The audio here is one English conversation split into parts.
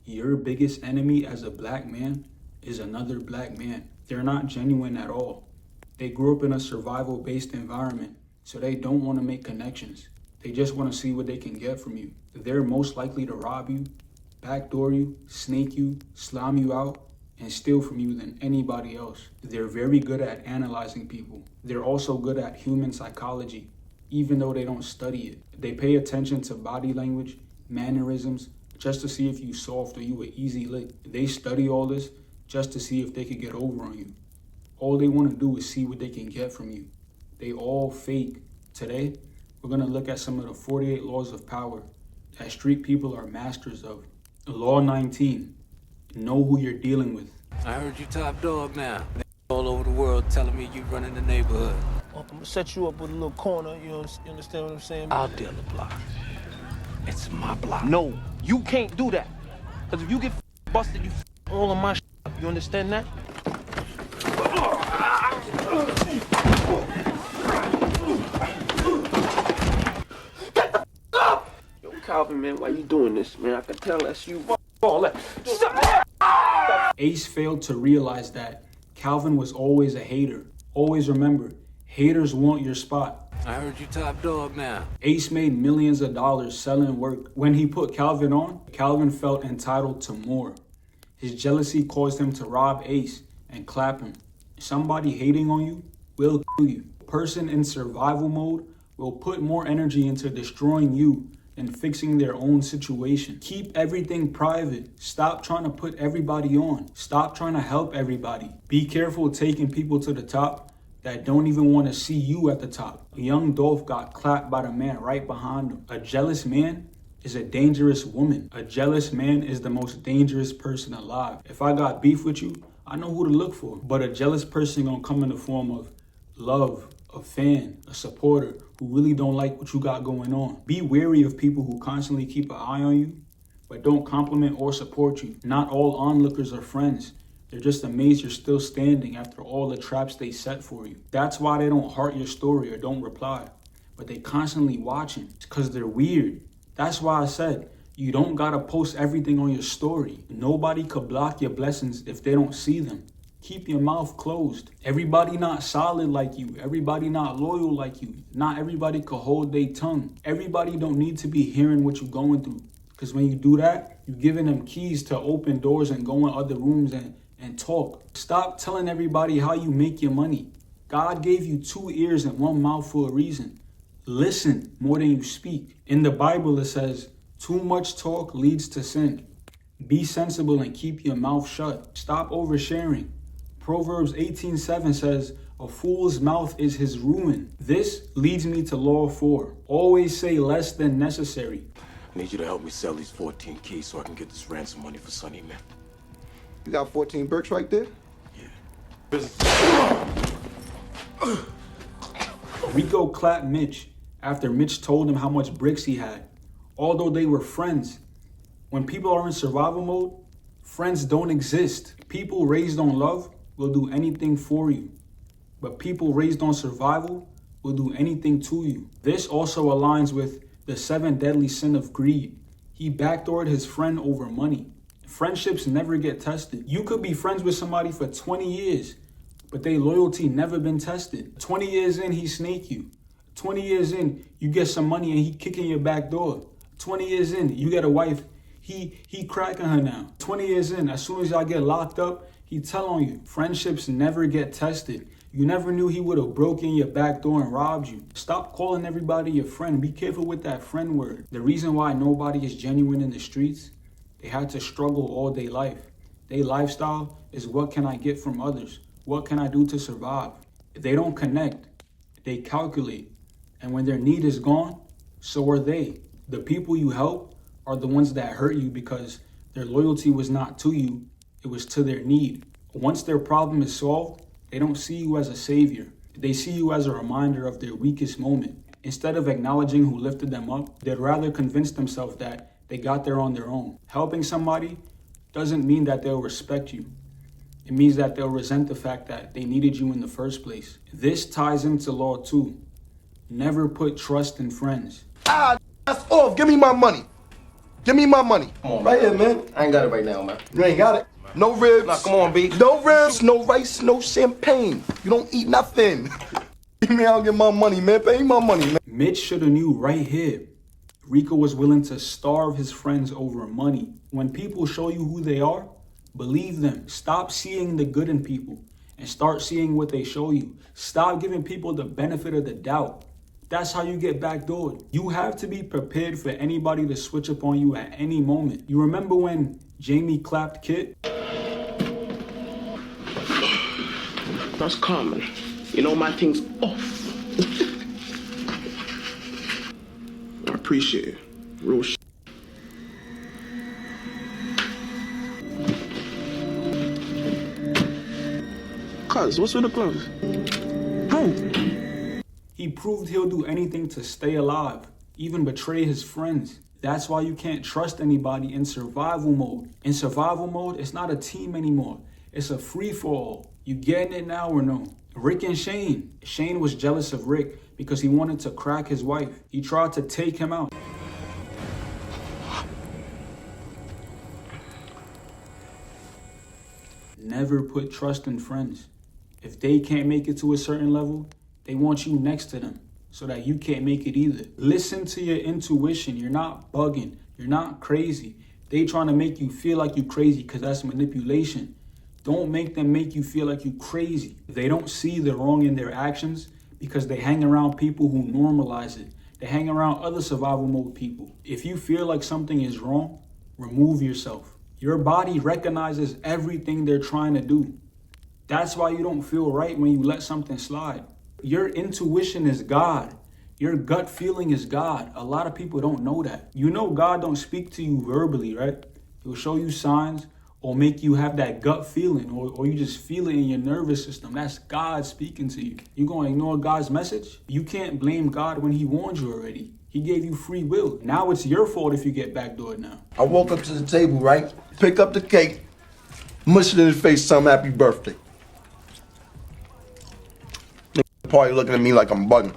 Your biggest enemy as a black man is another black man. They're not genuine at all. They grew up in a survival-based environment, so they don't want to make connections. They just want to see what they can get from you. They're most likely to rob you, backdoor you, snake you, slime you out, and steal from you than anybody else. They're very good at analyzing people. They're also good at human psychology, even though they don't study it. They pay attention to body language, mannerisms, just to see if you soft or you an easy lick. They study all this just to see if they could get over on you. All they want to do is see what they can get from you. They all fake. Today, we're going to look at some of the 48 laws of power that street people are masters of. Law 19, know who you're dealing with. I heard you top dog now. All over the world telling me you running the neighborhood. I'm gonna set you up with a little corner, you understand what I'm saying? I'll deal the block. It's my block. No, you can't do that. Because if you get busted, you all of my shit up. You understand that? Yo, Calvin, man, why you doing this, man? I can tell that's you. All that. Ace failed to realize that Calvin was always a hater. Always remember, haters want your spot. I heard you top dog now. Ace made millions of dollars selling work. When he put Calvin on, Calvin felt entitled to more. His jealousy caused him to rob Ace and clap him. Somebody hating on you will kill you. A person in survival mode will put more energy into destroying you than fixing their own situation. Keep everything private. Stop trying to put everybody on. Stop trying to help everybody. Be careful taking people to the top that don't even want to see you at the top. Young Dolph got clapped by the man right behind him. A jealous man is a dangerous woman. A jealous man is the most dangerous person alive. If I got beef with you, I know who to look for. But a jealous person gonna come in the form of love, a fan, a supporter who really don't like what you got going on. Be wary of people who constantly keep an eye on you, but don't compliment or support you. Not all onlookers are friends. They're just amazed you're still standing after all the traps they set for you. That's why they don't heart your story or don't reply. But they constantly watching. It's because they're weird. That's why I said, you don't gotta post everything on your story. Nobody could block your blessings if they don't see them. Keep your mouth closed. Everybody not solid like you. Everybody not loyal like you. Not everybody could hold their tongue. Everybody don't need to be hearing what you're going through. Because when you do that, you're giving them keys to open doors and go in other rooms and talk. Stop telling everybody how you make your money. God gave you 2 ears and 1 mouth for a reason. Listen more than you speak. In the Bible, it says, too much talk leads to sin. Be sensible and keep your mouth shut. Stop oversharing. Proverbs 18:7 says, a fool's mouth is his ruin. This leads me to law 4. Always say less than necessary. I need you to help me sell these 14 keys so I can get this ransom money for Sonny, man. You got 14 bricks right there? Yeah. Rico clapped Mitch after Mitch told him how much bricks he had. Although they were friends. When people are in survival mode, friends don't exist. People raised on love will do anything for you. But people raised on survival will do anything to you. This also aligns with the 7 deadly sin of greed. He backdoored his friend over money. Friendships never get tested. You could be friends with somebody for 20 years, but their loyalty never been tested. 20 years in, he snake you. 20 years in, you get some money and he kicking your back door. 20 years in, you get a wife, he cracking her now. 20 years in, as soon as y'all get locked up, he tell on you. Friendships never get tested. You never knew he would have broken your back door and robbed you. Stop calling everybody your friend. Be careful with that friend word. The reason why nobody is genuine in the streets, they had to struggle all day life. Their lifestyle is what can I get from others? What can I do to survive? If they don't connect, they calculate. And when their need is gone, so are they. The people you help are the ones that hurt you because their loyalty was not to you, it was to their need. Once their problem is solved, they don't see you as a savior. They see you as a reminder of their weakest moment. Instead of acknowledging who lifted them up, they'd rather convince themselves that they got there on their own. Helping somebody doesn't mean that they'll respect you. It means that they'll resent the fact that they needed you in the first place. This ties into law 2. Never put trust in friends. That's off. Give me my money. Give me my money. Come on, right here, man. I ain't got it right now, man. You ain't got it. No ribs. Nah, come on, B. No ribs, no rice, no champagne. You don't eat nothing. Give me out, get my money, man. Pay me my money, man. Mitch should have knew right here. Rico was willing to starve his friends over money. When people show you who they are, believe them. Stop seeing the good in people and start seeing what they show you. Stop giving people the benefit of the doubt. That's how you get backdoored. You have to be prepared for anybody to switch up on you at any moment. You remember when Jamie clapped Kit? That's common. You know, my thing's off. I appreciate it. Real shit. Cuz, what's with the gloves? Who? He proved he'll do anything to stay alive, even betray his friends. That's why you can't trust anybody in survival mode. In survival mode, it's not a team anymore. It's a free-for-all. You getting it now or no? Rick and Shane. Shane was jealous of Rick because he wanted to crack his wife. He tried to take him out. Never put trust in friends. If they can't make it to a certain level, they want you next to them so that you can't make it either. Listen to your intuition. You're not bugging. You're not crazy. They trying to make you feel like you crazy because that's manipulation. Don't make them make you feel like you crazy. They don't see the wrong in their actions because they hang around people who normalize it. They hang around other survival mode people. If you feel like something is wrong, remove yourself. Your body recognizes everything they're trying to do. That's why you don't feel right when you let something slide. Your intuition is God. Your gut feeling is God. A lot of people don't know that. You know God don't speak to you verbally, right? He'll show you signs or make you have that gut feeling or you just feel it in your nervous system. That's God speaking to you. You gonna ignore God's message? You can't blame God when he warned you already. He gave you free will. Now it's your fault if you get backdoored now. I walk up to the table, right? Pick up the cake, mush it in his face, some happy birthday. Party looking at me like I'm bugging.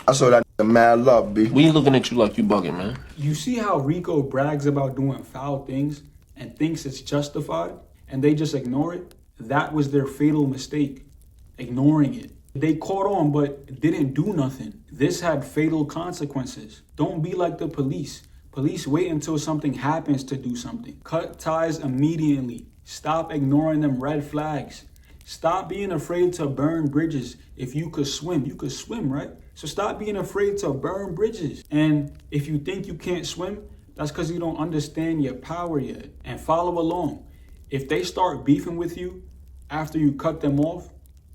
I saw that mad love, B. We ain't looking at you like you bugging, man. You see how Rico brags about doing foul things and thinks it's justified and they just ignore it? That was their fatal mistake, ignoring it. They caught on but didn't do nothing. This had fatal consequences. Don't be like the police. Police wait until something happens to do something. Cut ties immediately. Stop ignoring them red flags. Stop being afraid to burn bridges. If you could swim, right? So stop being afraid to burn bridges. And if you think you can't swim, that's because you don't understand your power yet. And follow along. If they start beefing with you after you cut them off,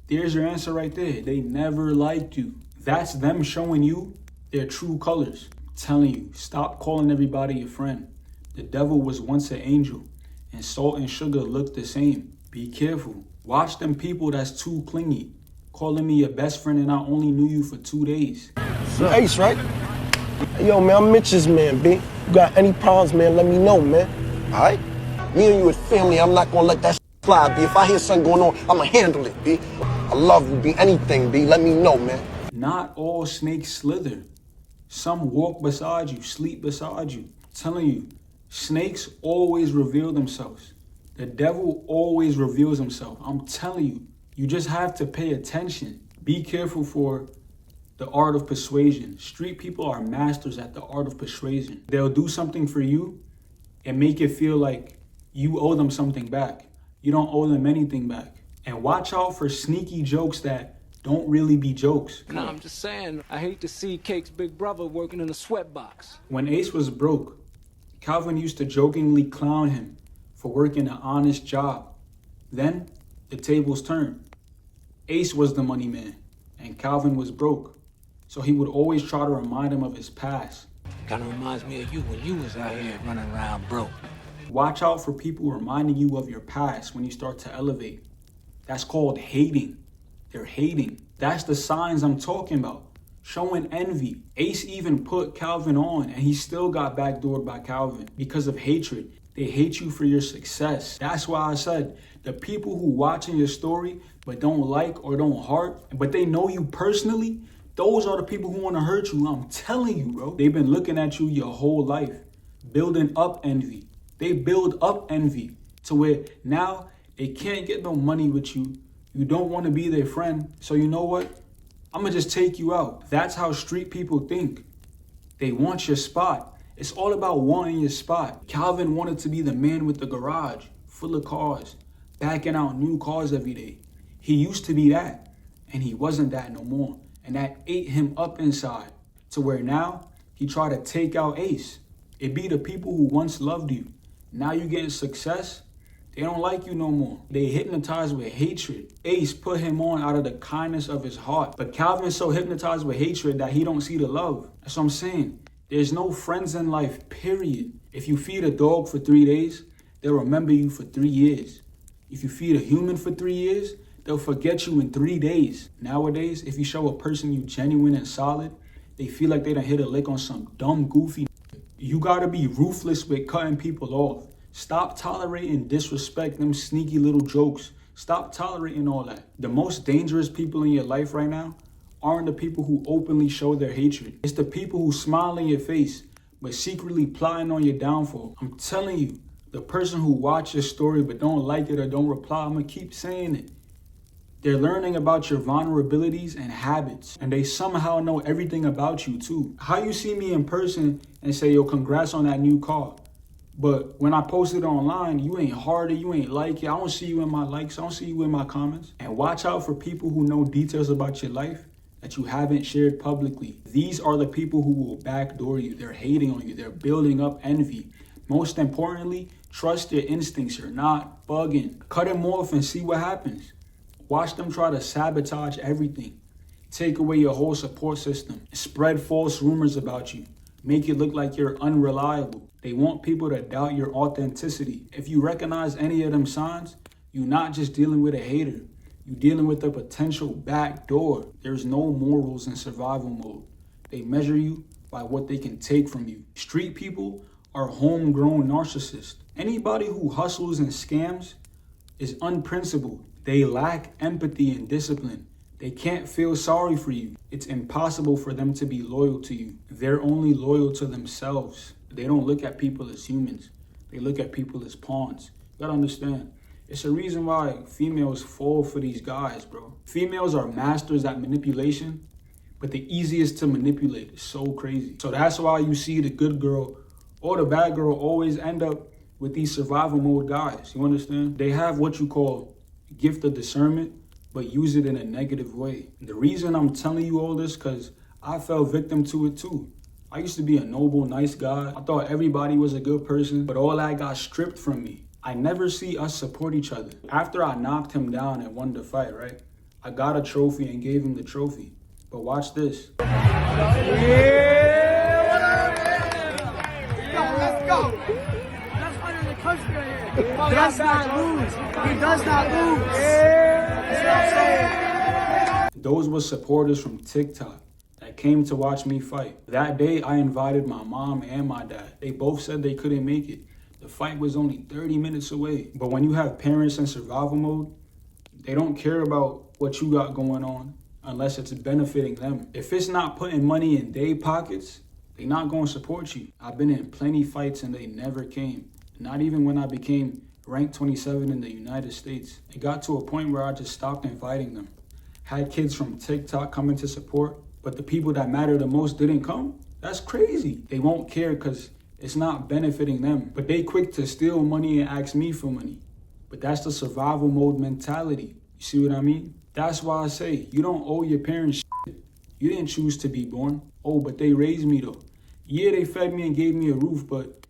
there's your answer right there. They never liked you. That's them showing you their true colors. I'm telling you, stop calling everybody your friend. The devil was once an angel, and salt and sugar look the same. Be careful. Watch them people that's too clingy, calling me your best friend and I only knew you for 2 days. You Ace, right? Hey, yo, man, I'm Mitch's man, B. You got any problems, man, let me know, man. All right? Me and you as family, I'm not gonna let that fly, B. If I hear something going on, I'ma handle it, B. I love you, B. Anything, B. Let me know, man. Not all snakes slither. Some walk beside you, sleep beside you. I'm telling you, snakes always reveal themselves. The devil always reveals himself. I'm telling you, you just have to pay attention. Be careful for the art of persuasion. Street people are masters at the art of persuasion. They'll do something for you and make it feel like you owe them something back. You don't owe them anything back. And watch out for sneaky jokes that don't really be jokes. No, I'm just saying, I hate to see Cake's big brother working in a sweatbox. When Ace was broke, Calvin used to jokingly clown him for working an honest job. Then the tables turned. Ace was the money man and Calvin was broke. So he would always try to remind him of his past. Kinda reminds me of you when you was out here running around broke. Watch out for people reminding you of your past when you start to elevate. That's called hating. They're hating. That's the signs I'm talking about. Showing envy. Ace even put Calvin on and he still got backdoored by Calvin because of hatred. They hate you for your success. That's why I said the people who watching your story but don't like or don't heart, but they know you personally, those are the people who want to hurt you. I'm telling you, bro. They've been looking at you your whole life. building up envy. They build up envy to where now they can't get no money with you. You don't want to be their friend. So you know what? I'm going to just take you out. That's how street people think. They want your spot. It's all about wanting your spot. Calvin wanted to be the man with the garage full of cars, backing out new cars every day. He used to be that, and he wasn't that no more. And that ate him up inside to where now he tried to take out Ace. It be the people who once loved you. Now you getting success, they don't like you no more. They hypnotized with hatred. Ace put him on out of the kindness of his heart. But Calvin's so hypnotized with hatred that he don't see the love. That's what I'm saying. There's no friends in life, period. If you feed a dog for 3 days, they'll remember you for 3 years. If you feed a human for 3 years, they'll forget you in 3 days. Nowadays, if you show a person you genuine and solid, they feel like they done hit a lick on some dumb, goofy. You gotta be ruthless with cutting people off. Stop tolerating disrespect, them sneaky little jokes. Stop tolerating all that. The most dangerous people in your life right now aren't the people who openly show their hatred. It's the people who smile in your face, but secretly plotting on your downfall. I'm telling you, the person who watched your story but don't like it or don't reply, I'm gonna keep saying it. They're learning about your vulnerabilities and habits, and they somehow know everything about you too. How you see me in person and say, yo, congrats on that new car. But when I post it online, you ain't hearted, you ain't like it. I don't see you in my likes, I don't see you in my comments. And watch out for people who know details about your life that you haven't shared publicly. These are the people who will backdoor you. They're hating on you. They're building up envy. Most importantly, trust your instincts. You're not bugging. Cut them off and see what happens. Watch them try to sabotage everything. Take away your whole support system. Spread false rumors about you. Make it look like you're unreliable. They want people to doubt your authenticity. If you recognize any of them signs, you're not just dealing with a hater. You're dealing with a potential backdoor. There's no morals in survival mode. They measure you by what they can take from you. Street people are homegrown narcissists. Anybody who hustles and scams is unprincipled. They lack empathy and discipline. They can't feel sorry for you. It's impossible for them to be loyal to you. They're only loyal to themselves. They don't look at people as humans. They look at people as pawns. You gotta understand. It's a reason why females fall for these guys, bro. Females are masters at manipulation, but the easiest to manipulate is so crazy. So that's why you see the good girl or the bad girl always end up with these survival mode guys. You understand? They have what you call gift of discernment, but use it in a negative way. The reason I'm telling you all this, because I fell victim to it too. I used to be a noble, nice guy. I thought everybody was a good person, but all that got stripped from me. I never see us support each other. After I knocked him down and won the fight, right? I got a trophy and gave him the trophy. But watch this. Let's go. That's one in the country right here. He does not lose. He does not lose. That's what I'm saying. Those were supporters from TikTok that came to watch me fight. That day, I invited my mom and my dad. They both said they couldn't make it. The fight was only 30 minutes away. But when you have parents in survival mode, they don't care about what you got going on unless it's benefiting them. If it's not putting money in their pockets, they're not going to support you. I've been in plenty fights and they never came. Not even when I became ranked 27 in the United States. It got to a point where I just stopped inviting them. Had kids from TikTok coming to support, but the people that matter the most didn't come? That's crazy. They won't care because it's not benefiting them. But they quick to steal money and ask me for money. But that's the survival mode mentality. You see what I mean? That's why I say, you don't owe your parents shit. You didn't choose to be born. Oh, but they raised me though. Yeah, they fed me and gave me a roof, but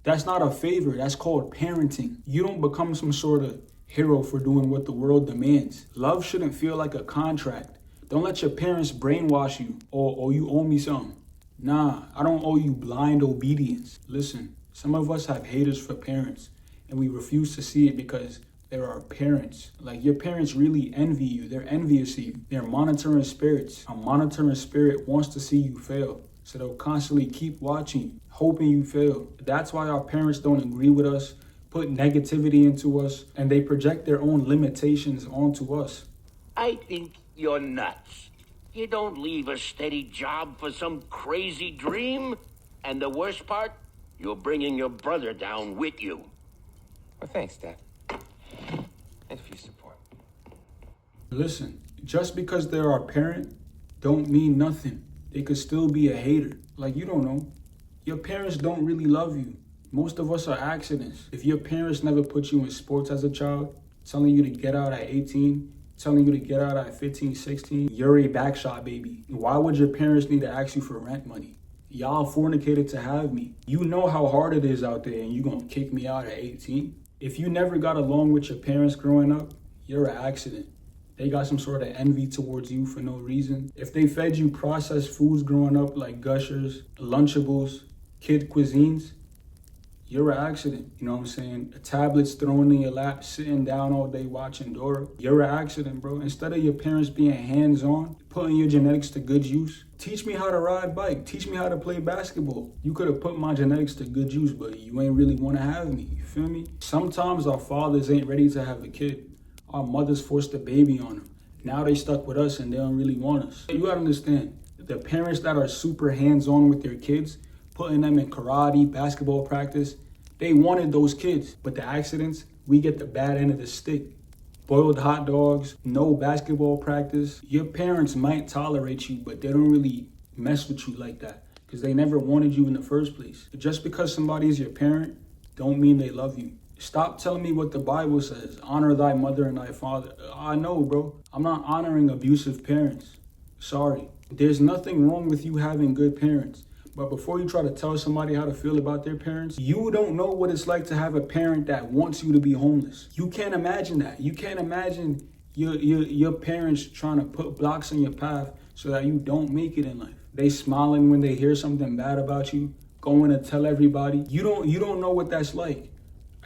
that's not a favor. That's called parenting. You don't become some sort of hero for doing what the world demands. Love shouldn't feel like a contract. Don't let your parents brainwash you or you owe me something. Nah, I don't owe you blind obedience. Listen, some of us have haters for parents and we refuse to see it because they're our parents. Like your parents really envy you. They're envious of you. They're monitoring spirits. A monitoring spirit wants to see you fail. So they'll constantly keep watching you, hoping you fail. That's why our parents don't agree with us, put negativity into us, and they project their own limitations onto us. I think you're nuts. You don't leave a steady job for some crazy dream. And the worst part, You're bringing your brother down with you. Well, thanks, Dad. Thanks for your support. Listen, just because they're our parent don't mean nothing. They could still be a hater. Like, you don't know. Your parents don't really love you. Most of us are accidents. If your parents never put you in sports as a child, telling you to get out at 18, telling you to get out at 15, 16, you're a backshot baby. Why would your parents need to ask you for rent money? Y'all fornicated to have me. You know how hard it is out there and you gonna kick me out at 18? If you never got along with your parents growing up, you're an accident. They got some sort of envy towards you for no reason. If they fed you processed foods growing up like Gushers, Lunchables, kid cuisines, you're an accident. You know what I'm saying? Tablets thrown in your lap, sitting down all day watching Dora. You're an accident, bro. Instead of your parents being hands-on, putting your genetics to good use, teach me how to ride bike. Teach me how to play basketball. You could have put my genetics to good use, but you ain't really want to have me. You feel me? Sometimes our fathers ain't ready to have a kid. Our mothers forced a baby on them. Now they stuck with us and they don't really want us. You gotta understand, the parents that are super hands-on with their kids, putting them in karate, basketball practice, they wanted those kids. But the accidents, we get the bad end of the stick. Boiled hot dogs, no basketball practice. Your parents might tolerate you, but they don't really mess with you like that because they never wanted you in the first place. Just because somebody is your parent, don't mean they love you. Stop telling me what the Bible says. Honor thy mother and thy father. I know, bro. I'm not honoring abusive parents. Sorry. There's nothing wrong with you having good parents. But before you try to tell somebody how to feel about their parents, you don't know what it's like to have a parent that wants you to be homeless. You can't imagine that. You can't imagine your parents trying to put blocks in your path so that you don't make it in life. They smiling when they hear something bad about you, going to tell everybody. You don't know what that's like.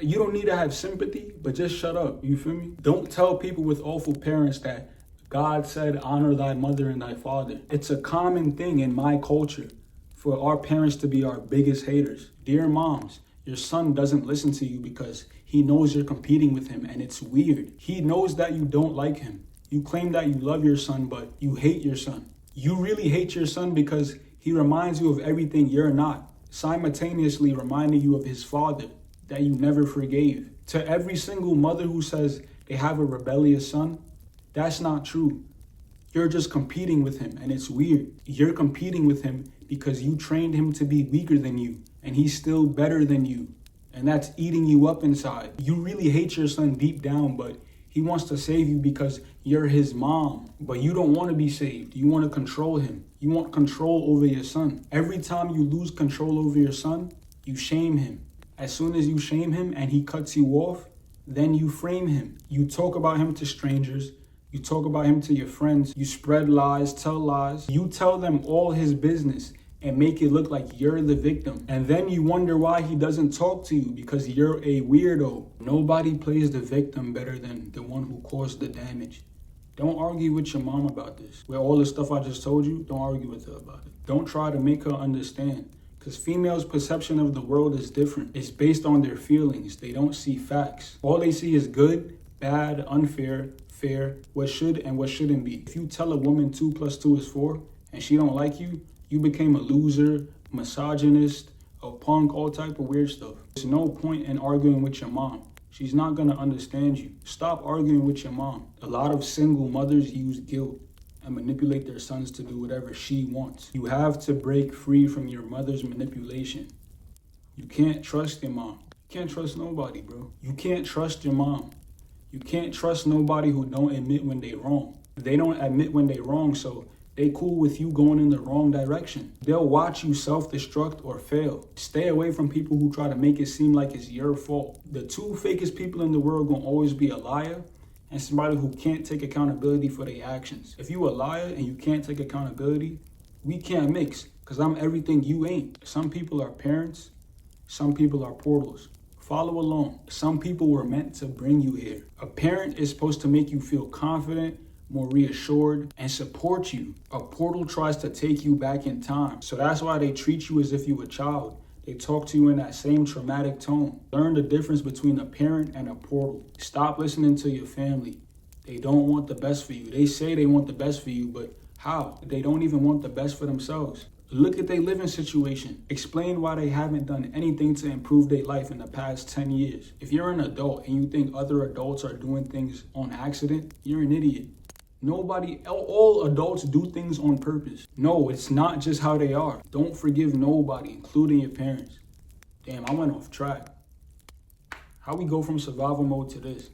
You don't need to have sympathy, but just shut up. You feel me? Don't tell people with awful parents that God said, honor thy mother and thy father. It's a common thing in my culture for our parents to be our biggest haters. Dear moms, your son doesn't listen to you because he knows you're competing with him and it's weird. He knows that you don't like him. You claim that you love your son, but you hate your son. You really hate your son because he reminds you of everything you're not, simultaneously reminding you of his father that you never forgave. To every single mother who says they have a rebellious son, that's not true. You're just competing with him and it's weird. You're competing with him because you trained him to be weaker than you and he's still better than you. And that's eating you up inside. You really hate your son deep down, but he wants to save you because you're his mom. But you don't want to be saved. You want to control him. You want control over your son. Every time you lose control over your son, you shame him. As soon as you shame him and he cuts you off, then you frame him. You talk about him to strangers. You talk about him to your friends. You spread lies, tell lies. You tell them all his business and make it look like you're the victim. And then you wonder why he doesn't talk to you because you're a weirdo. Nobody plays the victim better than the one who caused the damage. Don't argue with your mom about this. With all the stuff I just told you, don't argue with her about it. Don't try to make her understand. Because females' perception of the world is different. It's based on their feelings. They don't see facts. All they see is good, bad, unfair, fair, what should and what shouldn't be. If you tell a woman 2 + 2 is 4 and she don't like you, you became a loser, misogynist, a punk, all type of weird stuff. There's no point in arguing with your mom. She's not gonna understand you. Stop arguing with your mom. A lot of single mothers use guilt and manipulate their sons to do whatever she wants. You have to break free from your mother's manipulation. You can't trust your mom. You can't trust nobody, bro. You can't trust your mom. You can't trust nobody who don't admit when they wrong. They don't admit when they wrong, so they cool with you going in the wrong direction. They'll watch you self-destruct or fail. Stay away from people who try to make it seem like it's your fault. The two fakest people in the world gonna always be a liar and somebody who can't take accountability for their actions. If you a liar and you can't take accountability, we can't mix, because I'm everything you ain't. Some people are parents, some people are portals. Follow along. Some people were meant to bring you here. A parent is supposed to make you feel confident, more reassured, and support you. A portal tries to take you back in time. So that's why they treat you as if you were a child. They talk to you in that same traumatic tone. Learn the difference between a parent and a portal. Stop listening to your family. They don't want the best for you. They say they want the best for you, but how? They don't even want the best for themselves. Look at their living situation. Explain why they haven't done anything to improve their life in the past 10 years. If you're an adult and you think other adults are doing things on accident, you're an idiot. All adults do things on purpose. No, it's not just how they are. Don't forgive nobody, including your parents. Damn, I went off track. How we go from survival mode to this?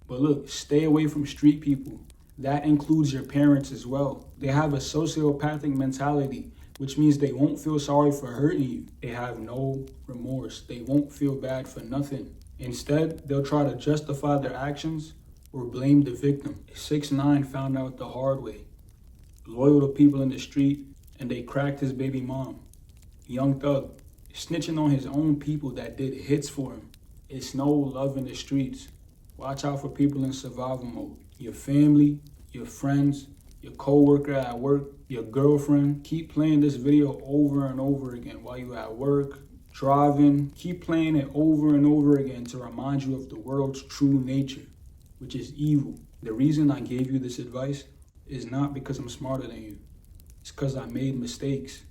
But look, stay away from street people. That includes your parents as well. They have a sociopathic mentality, which means they won't feel sorry for hurting you. They have no remorse. They won't feel bad for nothing. Instead, they'll try to justify their actions or blame the victim. 6ix9ine found out the hard way. Loyal to people in the street, and they cracked his baby mom. Young Thug, snitching on his own people that did hits for him. It's no love in the streets. Watch out for people in survival mode. Your family, your friends, your co-worker at work, your girlfriend. Keep playing this video over and over again while you're at work, driving. Keep playing it over and over again to remind you of the world's true nature, which is evil. The reason I gave you this advice is not because I'm smarter than you. It's because I made mistakes.